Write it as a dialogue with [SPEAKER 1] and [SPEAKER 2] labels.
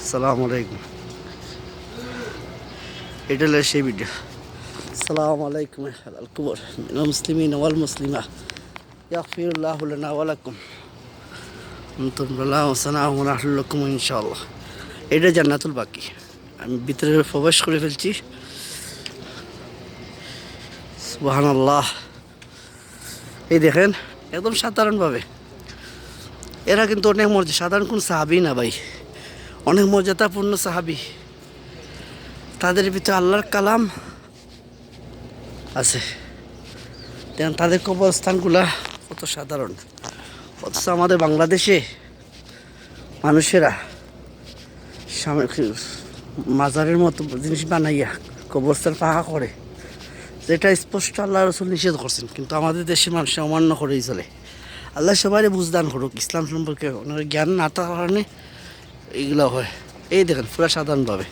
[SPEAKER 1] আসসালামু আলাইকুম। এটা হলো সেই ভিডিও। আসসালামু আলাইকুম আল কুবর মিনাল মুসলিমিন ওয়াল মুসলিমা ইয়াগফিরুল্লাহু লানা ওয়া লাকুম আনতুম বিল্লাহি ওয়া সানাহু ওয়া রাহমাতুল্লাকুম ইনশাআল্লাহ। এটা জান্নাতুল বাকি। আমি ভিতরে প্রবেশ করে ফেলছি। সুবহানাল্লাহ। এই দেখেন একদম সাধারণভাবে এরা কিন্তু অনেক মর্যাদা, সাধারণ কোন সাহাবি না ভাই, অনেক মর্যাদাপূর্ণ সাহাবি। তাদের ভিতরে আল্লাহর কালাম আছে। দেখেন তাদের কবরস্থানগুলা কত সাধারণ, অথচ আমাদের বাংলাদেশে মানুষেরা মাজারের মতো জিনিস বানাইয়া কবরস্থান পাহা করে, যেটা স্পষ্ট আল্লাহ রসুল নিষেধ করছেন, কিন্তু আমাদের দেশের মানুষ অমান্য করেই চলে। আল্লাহ সবাই বুঝদান করুক ইসলাম সম্পর্কে, ওনার জ্ঞান না থাকার কারণে এইগুলো হয়। এই দেখেন পুরা সাধারণভাবে